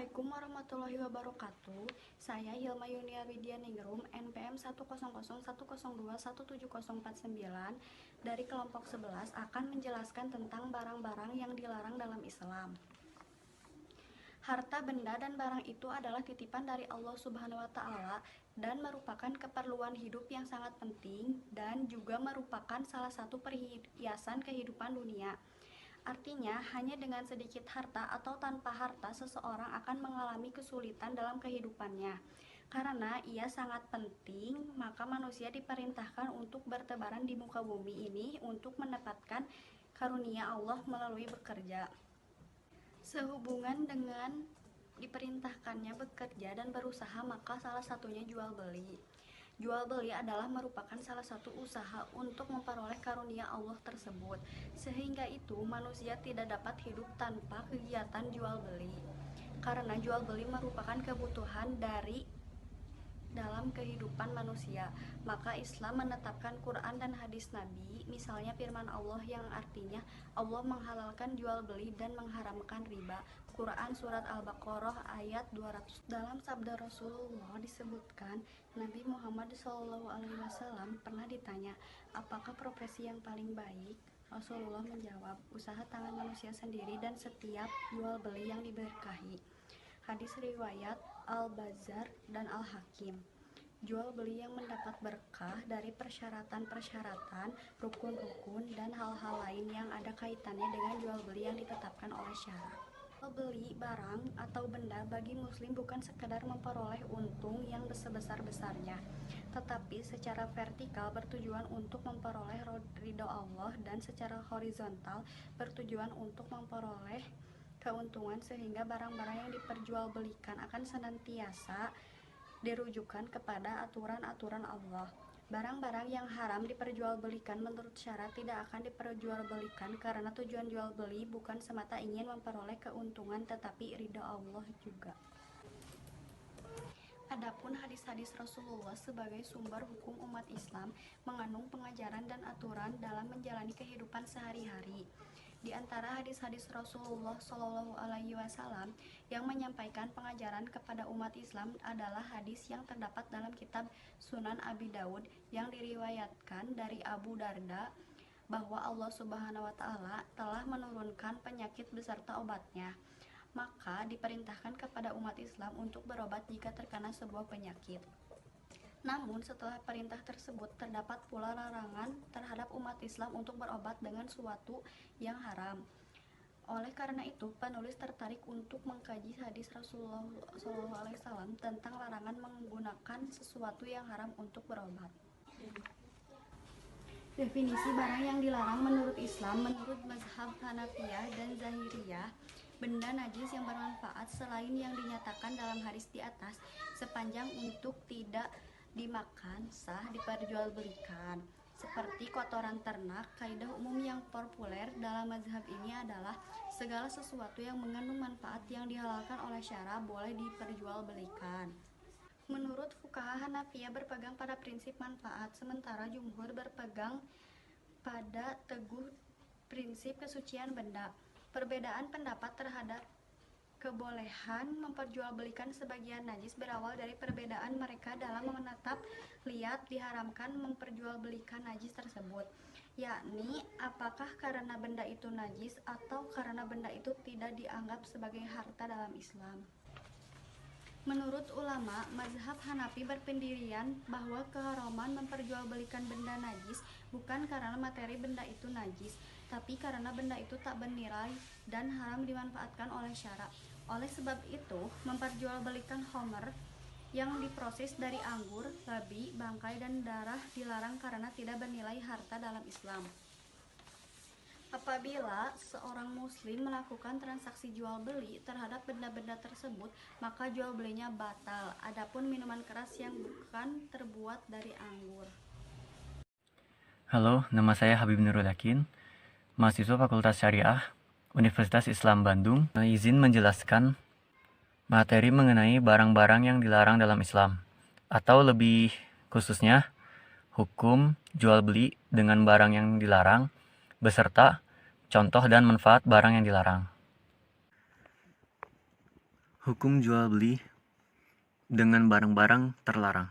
Assalamualaikum warahmatullahi wabarakatuh. Saya Hilma Yunia Widianingrum, NPM 1001021021749 dari kelompok 11 akan menjelaskan tentang barang-barang yang dilarang dalam Islam. Harta benda dan barang itu adalah titipan dari Allah Subhanahu wa Ta'ala dan merupakan keperluan hidup yang sangat penting dan juga merupakan salah satu perhiasan kehidupan dunia. Artinya, hanya dengan sedikit harta atau tanpa harta, seseorang akan mengalami kesulitan dalam kehidupannya. Karena ia sangat penting, maka manusia diperintahkan untuk bertebaran di muka bumi ini untuk mendapatkan karunia Allah melalui bekerja. Sehubungan dengan diperintahkannya bekerja dan berusaha, maka salah satunya jual beli. Jual beli adalah merupakan salah satu usaha untuk memperoleh karunia Allah tersebut. Sehingga itu manusia tidak dapat hidup tanpa kegiatan jual beli. Karena jual beli merupakan kebutuhan dari dalam kehidupan manusia, maka Islam menetapkan Quran dan hadis Nabi, misalnya firman Allah yang artinya Allah menghalalkan jual beli dan mengharamkan riba. Quran Surat Al-Baqarah ayat 200. Dalam sabda Rasulullah disebutkan, Nabi Muhammad SAW pernah ditanya, apakah profesi yang paling baik? Rasulullah menjawab, usaha tangan manusia sendiri dan setiap jual beli yang diberkahi. Hadis riwayat Al-Bazzar dan Al-Hakim. Jual beli yang mendapat berkah dari persyaratan-persyaratan, rukun-rukun, dan hal-hal lain yang ada kaitannya dengan jual beli yang ditetapkan oleh syara. Jual beli barang atau benda bagi muslim bukan sekadar memperoleh untung yang sebesar-besarnya, tetapi secara vertikal bertujuan untuk memperoleh ridho Allah dan secara horizontal bertujuan untuk memperoleh keuntungan, sehingga barang-barang yang diperjualbelikan akan senantiasa dirujukan kepada aturan-aturan Allah. Barang-barang yang haram diperjualbelikan menurut syarat tidak akan diperjualbelikan karena tujuan jual beli bukan semata ingin memperoleh keuntungan tetapi ridha Allah juga. Adapun hadis-hadis Rasulullah sebagai sumber hukum umat Islam mengandung pengajaran dan aturan dalam menjalani kehidupan sehari-hari. Di antara hadis-hadis Rasulullah SAW yang menyampaikan pengajaran kepada umat Islam adalah hadis yang terdapat dalam kitab Sunan Abi Daud yang diriwayatkan dari Abu Darda bahwa Allah Subhanahu wa Ta'ala telah menurunkan penyakit beserta obatnya. Maka diperintahkan kepada umat Islam untuk berobat jika terkena sebuah penyakit. Namun setelah perintah tersebut terdapat pula larangan terhadap umat Islam untuk berobat dengan suatu yang haram. Oleh karena itu, penulis tertarik untuk mengkaji hadis Rasulullah SAW tentang larangan menggunakan sesuatu yang haram untuk berobat. Definisi barang yang dilarang menurut Islam, menurut mazhab Hanafiyah dan Zahiriyah, benda najis yang bermanfaat selain yang dinyatakan dalam hadis di atas, sepanjang untuk tidak dimakan sah diperjualbelikan. Seperti kotoran ternak, kaidah umum yang populer dalam mazhab ini adalah segala sesuatu yang mengandung manfaat yang dihalalkan oleh syara boleh diperjualbelikan. Menurut fuqaha Hanafiyah berpegang pada prinsip manfaat, sementara jumhur berpegang pada teguh prinsip kesucian benda. Perbedaan pendapat terhadap kebolehan memperjualbelikan sebagian najis berawal dari perbedaan mereka dalam menetap lihat diharamkan memperjualbelikan najis tersebut, yakni apakah karena benda itu najis atau karena benda itu tidak dianggap sebagai harta dalam Islam. Menurut ulama, mazhab Hanafi berpendirian bahwa keharaman memperjualbelikan benda najis bukan karena materi benda itu najis, tapi karena benda itu tak bernilai dan haram dimanfaatkan oleh syara. Oleh sebab itu, memperjualbelikan khamr yang diproses dari anggur, babi, bangkai, dan darah dilarang karena tidak bernilai harta dalam Islam. Apabila seorang muslim melakukan transaksi jual beli terhadap benda-benda tersebut, maka jual belinya batal. Adapun minuman keras yang bukan terbuat dari anggur. Halo, nama saya Habib Nurul Yakin, mahasiswa Fakultas Syariah Universitas Islam Bandung. Izin menjelaskan materi mengenai barang-barang yang dilarang dalam Islam, atau lebih khususnya hukum jual beli dengan barang yang dilarang beserta contoh dan manfaat barang yang dilarang. Hukum jual beli dengan barang-barang terlarang.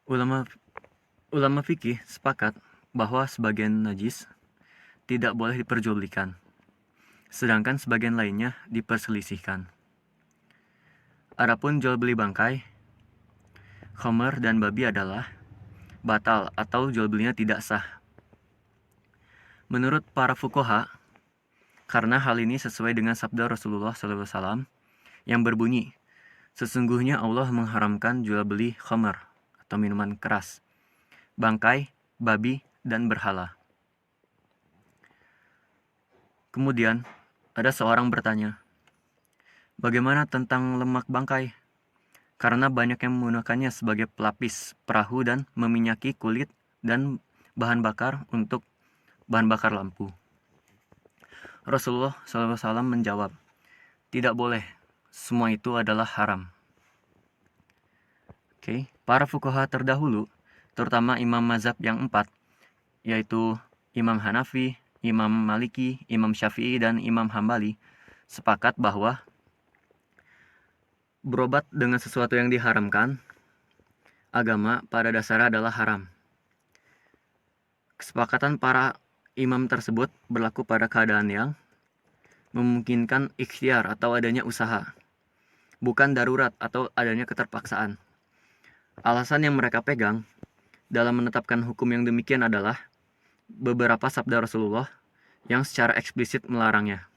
Ulama fikih sepakat bahwa sebagian najis tidak boleh diperjualbelikan, sedangkan sebagian lainnya diperselisihkan. Adapun jual beli bangkai, khamr dan babi adalah batal atau jual belinya tidak sah. Menurut para fuqaha, karena hal ini sesuai dengan sabda Rasulullah SAW yang berbunyi, sesungguhnya Allah mengharamkan jual beli khamr atau minuman keras, bangkai, babi, dan berhala. Kemudian, ada seorang bertanya, bagaimana tentang lemak bangkai? Karena banyak yang menggunakannya sebagai pelapis perahu dan meminyaki kulit dan bahan bakar untuk bahan bakar lampu. Rasulullah SAW menjawab, tidak boleh, semua itu adalah haram. Para fuqaha terdahulu, terutama imam mazhab yang 4, yaitu Imam Hanafi, Imam Maliki, Imam Syafi'i, dan Imam Hambali, sepakat bahwa berobat dengan sesuatu yang diharamkan, agama pada dasarnya adalah haram. Kesepakatan para imam tersebut berlaku pada keadaan yang memungkinkan ikhtiar atau adanya usaha, bukan darurat atau adanya keterpaksaan. Alasan yang mereka pegang dalam menetapkan hukum yang demikian adalah beberapa sabda Rasulullah yang secara eksplisit melarangnya.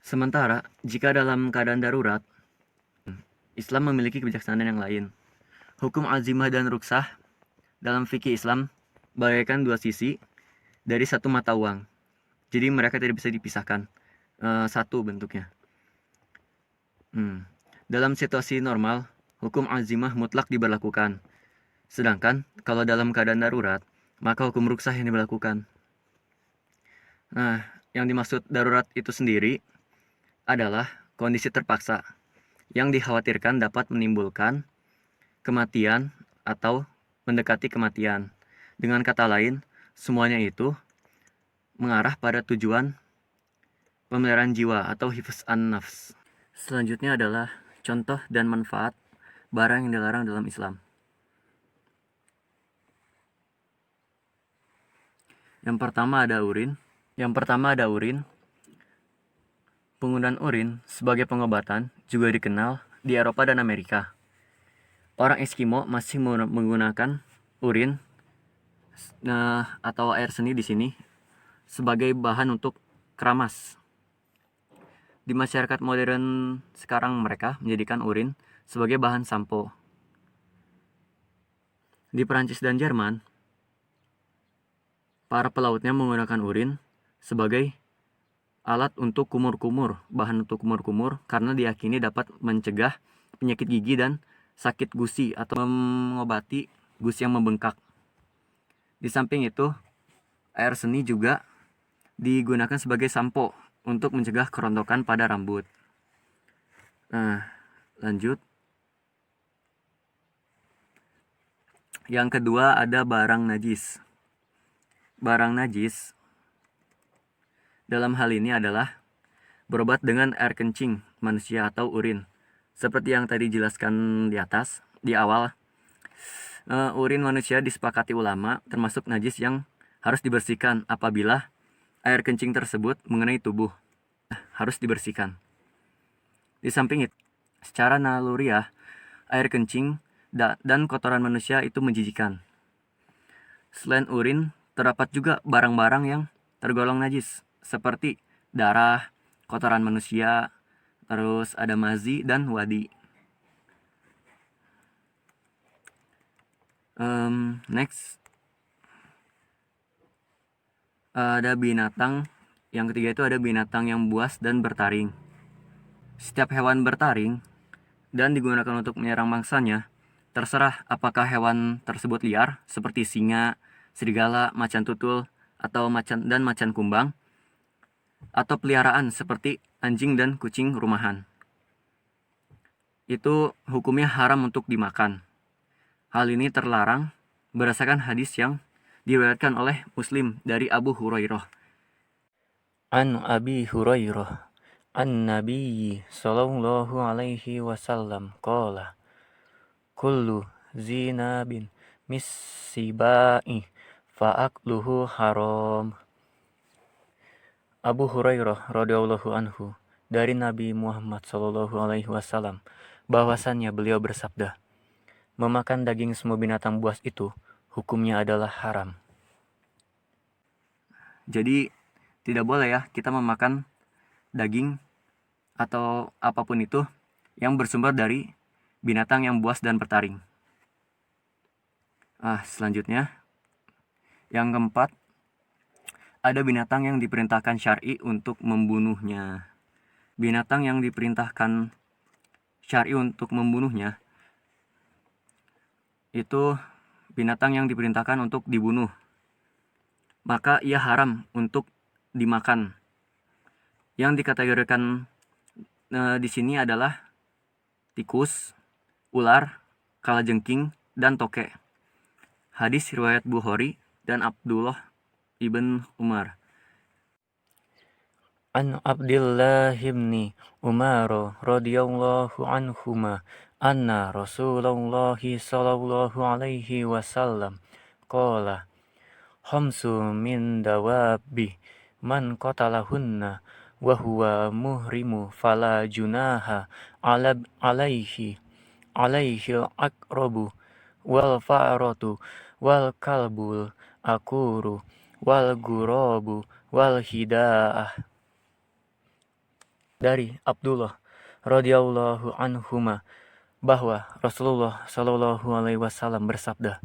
Sementara, jika dalam keadaan darurat, Islam memiliki kebijaksanaan yang lain. Hukum azimah dan ruksah dalam fikih Islam bagaikan dua sisi dari satu mata uang. Jadi mereka tidak bisa dipisahkan, satu bentuknya. Dalam situasi normal, hukum azimah mutlak diberlakukan. Sedangkan kalau dalam keadaan darurat, maka hukum ruksah yang diberlakukan. Nah, yang dimaksud darurat itu sendiri adalah kondisi terpaksa yang dikhawatirkan dapat menimbulkan kematian atau mendekati kematian. Dengan kata lain, semuanya itu mengarah pada tujuan pemeliharaan jiwa atau hifz an-nafs. Selanjutnya adalah contoh dan manfaat barang yang dilarang dalam Islam. Yang pertama ada urin. Penggunaan urin sebagai pengobatan juga dikenal di Eropa dan Amerika. Orang Eskimo masih menggunakan urin atau air seni di sini sebagai bahan untuk keramas. Di masyarakat modern sekarang mereka menjadikan urin sebagai bahan sampo. Di Perancis dan Jerman, para pelautnya menggunakan urin sebagai alat untuk bahan untuk kumur-kumur karena diyakini dapat mencegah penyakit gigi dan sakit gusi atau mengobati gusi yang membengkak. Di samping itu, air seni juga digunakan sebagai sampo untuk mencegah kerontokan pada rambut. Nah, lanjut. Yang kedua ada barang najis. Barang najis dalam hal ini adalah berobat dengan air kencing manusia atau urin. Seperti yang tadi dijelaskan di atas, di awal, urin manusia disepakati ulama termasuk najis yang harus dibersihkan apabila air kencing tersebut mengenai tubuh. Harus dibersihkan. Di samping itu, secara naluriah, air kencing dan kotoran manusia itu menjijikkan. Selain urin, terdapat juga barang-barang yang tergolong najis, seperti darah, kotoran manusia, terus ada mazi dan wadi. Next, ada binatang. Yang ketiga itu ada binatang yang buas dan bertaring. Setiap hewan bertaring dan digunakan untuk menyerang mangsanya, terserah apakah hewan tersebut liar seperti singa, serigala, macan tutul, atau macan kumbang, atau peliharaan seperti anjing dan kucing rumahan. Itu hukumnya haram untuk dimakan. Hal ini terlarang berdasarkan hadis yang Diriwayatkan oleh Muslim dari Abu Hurairah. An Abi Hurairah an Nabi sallallahu alaihi wasallam qala kullu zinabin missibai fa'akluhu haram. Abu Hurairah radhiyallahu anhu dari Nabi Muhammad sallallahu alaihi wasallam bahwasannya beliau bersabda, memakan daging semua binatang buas itu hukumnya adalah haram. Jadi tidak boleh ya kita memakan daging atau apapun itu yang bersumber dari binatang yang buas dan bertaring. Selanjutnya, yang keempat, ada binatang yang diperintahkan syar'i untuk membunuhnya. Binatang yang diperintahkan syar'i untuk membunuhnya itu binatang yang diperintahkan untuk dibunuh. Maka ia haram untuk dimakan. Yang dikategorikan di sini adalah tikus, ular, kalajengking, dan toke. Hadis riwayat Bukhari dan Abdullah ibn Umar. An Abdullah ibn Umar radhiyallahu anhuma anna Rasulullah sallallahu alaihi wasallam qala khamsu min dawabi man qatalahunna wa huwa muhrimu fala junaha alaihi al-aqrabu wal fa'ratu wal kalbul akuru wal gurabu wal hidaah. Dari Abdullah radhiyallahu anhuma bahwa Rasulullah shallallahu alaihi wasallam bersabda,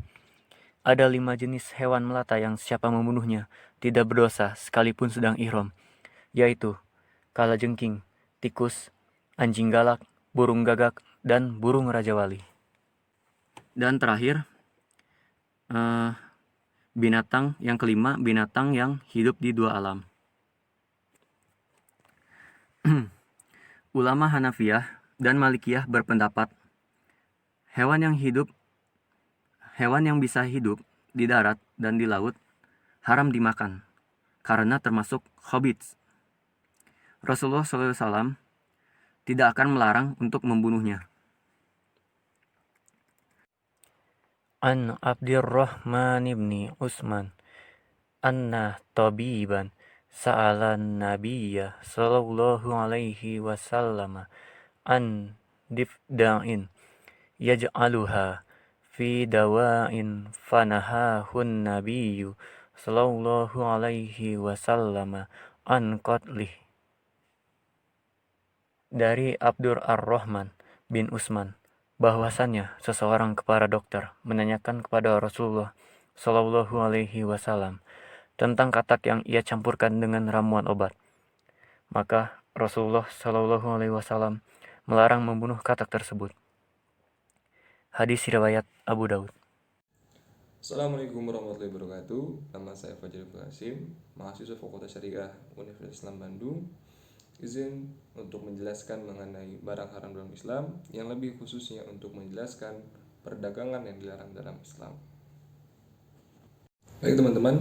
ada 5 jenis hewan melata yang siapa membunuhnya tidak berdosa sekalipun sedang ihram, yaitu kalajengking, tikus, anjing galak, burung gagak, dan burung rajawali. Dan terakhir, binatang yang kelima, binatang yang hidup di 2 alam. Ulama Hanafiyah dan Malikiyah berpendapat hewan yang bisa hidup di darat dan di laut haram dimakan karena termasuk khabith. Rasulullah SAW tidak akan melarang untuk membunuhnya. An Abdurrahman ibn Utsman anna tabiban sa'alan nabiyya sallallahu alaihi wasallam an difda'in yaj'aluha fi dawa'in fanahahun nabiyyu sallallahu alaihi wasallam an qatlih. Dari Abdur Ar-Rahman bin Utsman bahwasannya seseorang kepada dokter menanyakan kepada Rasulullah sallallahu alaihi wasallam tentang katak yang ia campurkan dengan ramuan obat. Maka Rasulullah sallallahu alaihi wasallam melarang membunuh katak tersebut. Hadis riwayat Abu Daud. Assalamualaikum warahmatullahi wabarakatuh. Nama saya Fajar Qasim, mahasiswa Fakultas Syariah Universitas Islam Bandung. Izin untuk menjelaskan mengenai barang haram dalam Islam, yang lebih khususnya untuk menjelaskan perdagangan yang dilarang dalam Islam. Baik teman-teman,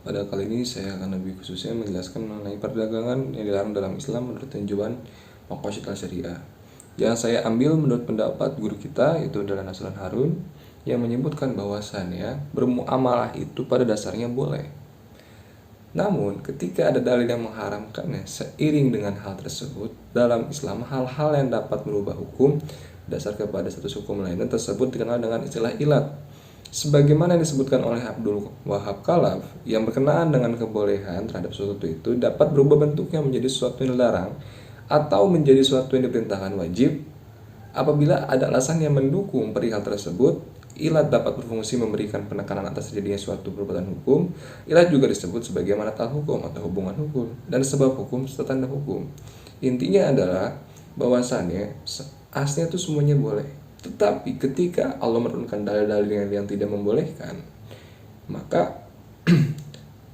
pada kali ini saya akan lebih khususnya menjelaskan mengenai perdagangan yang dilarang dalam Islam menurut tinjauan Fakultas Syariah. Yang saya ambil menurut pendapat guru kita, yaitu adalah Nasrul Harun, yang menyebutkan bahwasannya bermuamalah itu pada dasarnya boleh. Namun, ketika ada dalil yang mengharamkannya, seiring dengan hal tersebut, dalam Islam hal-hal yang dapat merubah hukum dasar kepada status hukum lainnya tersebut dikenal dengan istilah ilat. Sebagaimana yang disebutkan oleh Abdul Wahab Khalaf, yang berkenaan dengan kebolehan terhadap sesuatu itu dapat berubah bentuknya menjadi sesuatu yang dilarang atau menjadi sesuatu yang diperintahkan wajib apabila ada alasan yang mendukung perihal tersebut. Ilat dapat berfungsi memberikan penekanan atas terjadinya suatu perbuatan hukum. Ilat juga disebut sebagai manatal hukum atau hubungan hukum, dan sebab hukum serta tanda hukum. Intinya adalah bahwasannya aslinya itu semuanya boleh. Tetapi ketika Allah menurunkan dalil-dalil yang tidak membolehkan, maka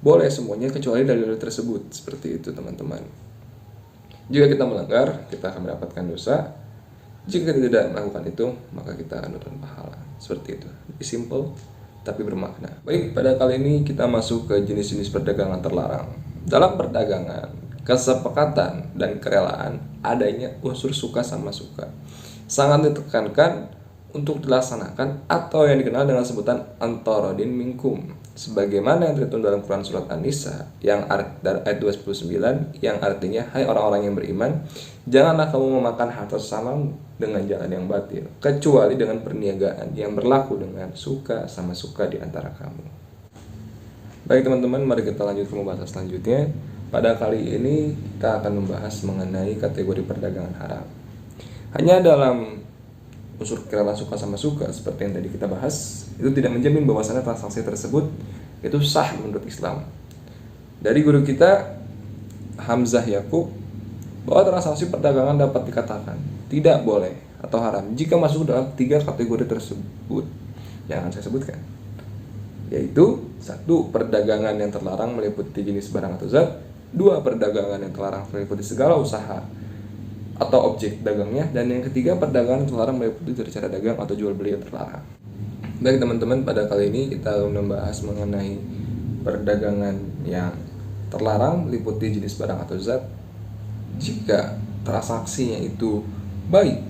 boleh semuanya kecuali dalil tersebut. Seperti itu teman-teman. Jika kita melanggar, kita akan mendapatkan dosa. Jika kita tidak melakukan itu, maka kita akan mendapatkan pahala. Seperti itu. Simple tapi bermakna. Baik, pada kali ini kita masuk ke jenis-jenis perdagangan terlarang. Dalam perdagangan, kesepakatan dan kerelaan adanya unsur suka sama suka sangat ditekankan untuk dilaksanakan atau yang dikenal dengan sebutan antarodin minkum, sebagaimana yang tertulis dalam Quran surat An-Nisa yang ayat 29 yang artinya, hai orang-orang yang beriman, janganlah kamu memakan harta sesamamu dengan jalan yang batil, kecuali dengan perniagaan yang berlaku dengan suka sama suka di antara kamu. Baik teman-teman, mari kita lanjut ke pembahasan selanjutnya. Pada kali ini kita akan membahas mengenai kategori perdagangan haram. Hanya dalam unsur kerelaan suka sama suka seperti yang tadi kita bahas, itu tidak menjamin bahwasannya transaksi tersebut itu sah menurut Islam. Dari guru kita Hamzah Yakub, bahwa transaksi perdagangan dapat dikatakan tidak boleh atau haram jika masuk dalam 3 kategori tersebut yang akan saya sebutkan, yaitu 1. Perdagangan yang terlarang meliputi jenis barang atau zat, 2. Perdagangan yang terlarang meliputi segala usaha atau objek dagangnya, dan yang ketiga, perdagangan yang terlarang meliputi dari cara dagang atau jual beli yang terlarang. Baik teman-teman, pada kali ini kita akan membahas mengenai perdagangan yang terlarang meliputi jenis barang atau zat jika transaksinya itu baik,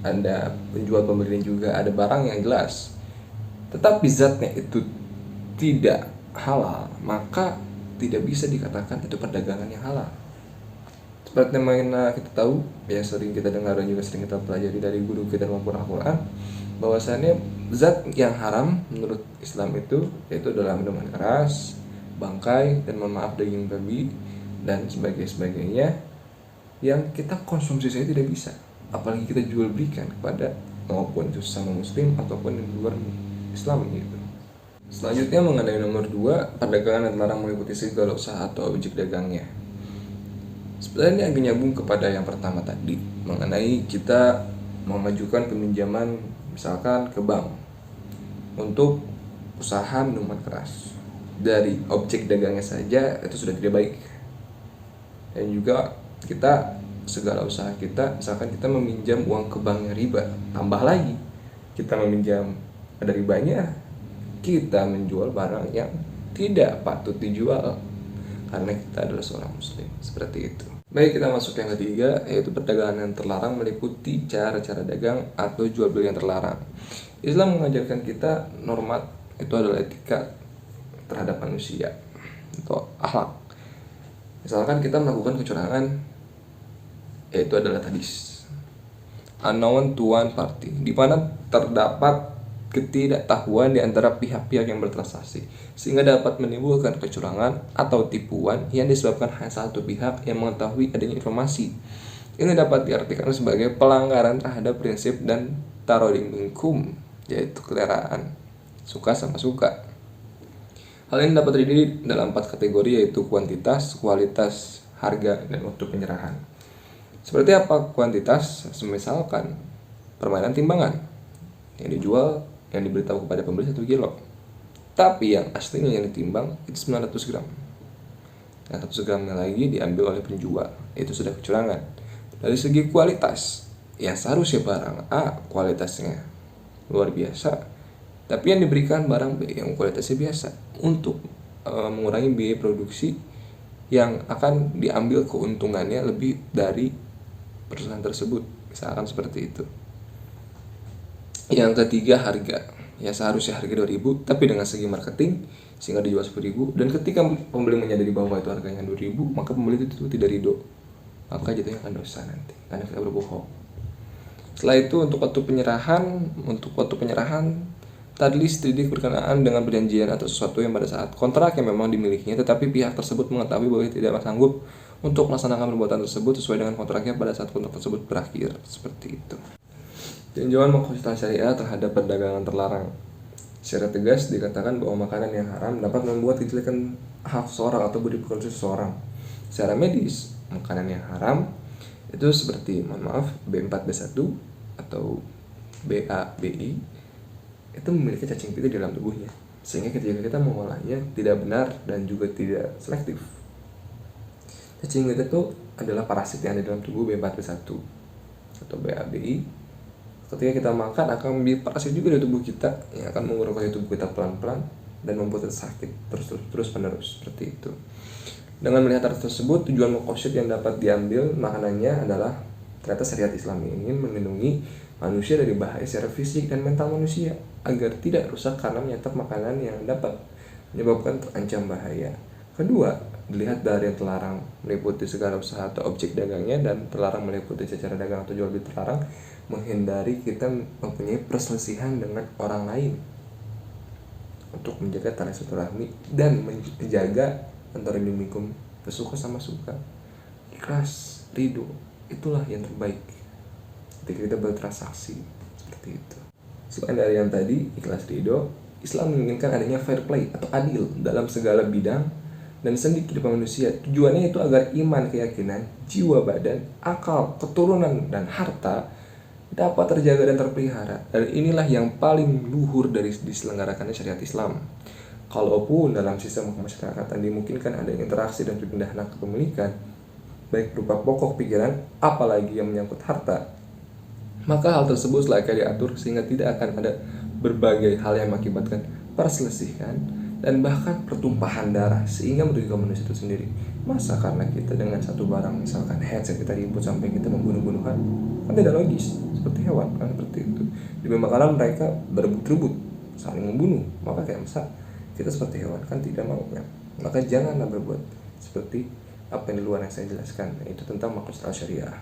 ada penjual pembeli dan juga ada barang yang jelas, tetapi zatnya itu tidak halal, maka tidak bisa dikatakan itu perdagangan yang halal. Seperti yang kita tahu, yang sering kita dengar dan juga sering kita pelajari dari guru kita maupun Al-Quran, bahwasannya zat yang haram menurut Islam itu yaitu adalah minuman keras, bangkai, dan mohon maaf daging babi dan sebagainya yang kita konsumsi saja tidak bisa, apalagi kita jual belikan kepada maupun itu sesama muslim ataupun di luar Islam gitu. Selanjutnya mengenai nomor 2, perdagangan yang terlarang meliputi segala usaha atau objek dagangnya. Sebenarnya agak nyambung kepada yang pertama tadi, mengenai kita mengajukan peminjaman misalkan ke bank untuk usaha minuman keras. Dari objek dagangnya saja itu sudah tidak baik. Dan juga kita segala usaha kita, misalkan kita meminjam uang ke bank yang riba, tambah lagi kita meminjam ada ribanya, kita menjual barang yang tidak patut dijual karena kita adalah seorang muslim, seperti itu. Baik, kita masuk yang ketiga, yaitu perdagangan yang terlarang meliputi cara-cara dagang atau jual beli yang terlarang. Islam mengajarkan kita norma itu adalah etika terhadap manusia atau akhlak. Misalkan kita melakukan kecurangan, yaitu adalah tadis, unknown to one party, di mana terdapat ketidaktahuan di antara pihak-pihak yang bertransaksi, sehingga dapat menimbulkan kecurangan atau tipuan yang disebabkan hanya satu pihak yang mengetahui adanya informasi. Ini dapat diartikan sebagai pelanggaran terhadap prinsip dan tarodin minkum, yaitu kerelaan suka sama suka. Hal ini dapat terdiri dalam 4 kategori, yaitu kuantitas, kualitas, harga, dan waktu penyerahan. Seperti apa kuantitas? Misalkan permainan timbangan yang dijual, yang diberitahu kepada pembeli 1 kilo, tapi yang aslinya yang ditimbang itu 900 gram. Yang 100 gramnya lagi diambil oleh penjual, itu sudah kecurangan. Dari segi kualitas, yang seharusnya barang A kualitasnya luar biasa, tapi yang diberikan barang B yang kualitasnya biasa untuk mengurangi biaya produksi yang akan diambil keuntungannya lebih dari perusahaan tersebut, misalkan seperti itu. Yang ketiga, harga. Ya seharusnya harga 2.000, tapi dengan segi marketing sehingga dijual 10.000, dan ketika pembeli menyadari bahwa itu harganya 2.000, maka pembeli itu tidak ridho, maka jatuhnya akan dosa nanti karena kita berbohong. Setelah itu untuk waktu penyerahan tadlis didik berkenaan dengan perjanjian atau sesuatu yang pada saat kontrak yang memang dimilikinya, tetapi pihak tersebut mengetahui bahwa tidak sanggup untuk melaksanakan perbuatan tersebut sesuai dengan kontraknya pada saat kontrak tersebut berakhir, seperti itu. Tinjauan Makosytan Syariah terhadap perdagangan terlarang. Secara tegas dikatakan bahwa makanan yang haram dapat membuat kejelekan hak seseorang atau budi pekerti seseorang. Secara medis, makanan yang haram itu seperti, mohon maaf, B4B1 atau BABI itu memiliki cacing pita di dalam tubuhnya, sehingga ketika kita mengolahnya tidak benar dan juga tidak selektif. Cacing pita itu adalah parasit yang ada di dalam tubuh B4B1 atau BABI. ketika kita makan akan membidik parasit juga di tubuh kita yang akan mengurangi tubuh kita pelan-pelan dan membuat kita sakit terus menerus seperti itu. Dengan melihat hal tersebut, tujuan maqasid yang dapat diambil maknanya adalah ternyata syariat Islam ingin melindungi manusia dari bahaya secara fisik dan mental manusia agar tidak rusak karena menyantap makanan yang dapat menyebabkan terancam bahaya. Kedua, dilihat dari yang terlarang meliputi segala usaha atau objek dagangnya dan terlarang meliputi secara dagang atau jual beli terlarang, menghindari kita mempunyai perselisihan dengan orang lain untuk menjaga tali silaturahmi dan menjaga antara dimikum bersuka sama suka, ikhlas, ridho, itulah yang terbaik ketika kita bertransaksi seperti itu. Selain dari yang tadi, ikhlas, ridho, Islam menginginkan adanya fair play atau adil dalam segala bidang dan sendi kehidupan manusia. Tujuannya itu agar iman, keyakinan, jiwa, badan, akal, keturunan, dan harta dapat terjaga dan terpelihara. Dan inilah yang paling luhur dari diselenggarakannya syariat Islam. Kalaupun dalam sistem kemasyarakatan dimungkinkan ada interaksi dan perpindahan hak kepemilikan, baik berupa pokok pikiran, apalagi yang menyangkut harta, maka hal tersebut selayaknya diatur sehingga tidak akan ada berbagai hal yang mengakibatkan perselisihan dan bahkan pertumpahan darah sehingga merugikan manusia itu sendiri. Masa karena kita dengan satu barang, misalkan headset, kita ribut sampai kita membunuh-bunuhan? Kan tidak logis, seperti hewan kan seperti itu. Di makanan mereka berebut-rebut, saling membunuh, maka kayak masa kita seperti hewan? Kan tidak mau kan? Maka janganlah berbuat seperti apa yang di luar yang saya jelaskan, yaitu tentang maqasid syariah.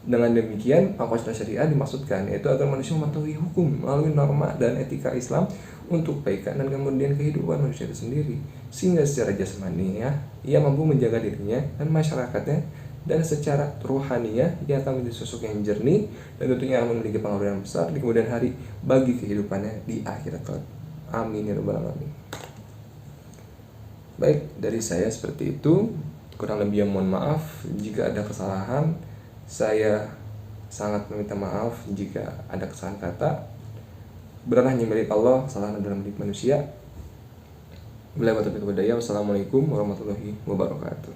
Dengan demikian, maqasid syariah dimaksudkan yaitu agar manusia mematuhi hukum melalui norma dan etika Islam untuk kebaikan dan kemudian kehidupan manusia itu sendiri, sehingga secara jasmaniah ia mampu menjaga dirinya dan masyarakatnya, dan secara rohaniah ia akan menjadi sosok yang jernih dan tentunya akan memiliki pengaruh yang besar di kemudian hari bagi kehidupannya di akhirat kelak. Amin ya rabbal alamin. Baik, dari saya seperti itu. Kurang lebih mohon maaf jika ada kesalahan. Saya sangat meminta maaf jika ada kesalahan kata. Benar hanya milik Allah, kesalahan adalah milik manusia. Wassalamualaikum warahmatullahi wabarakatuh.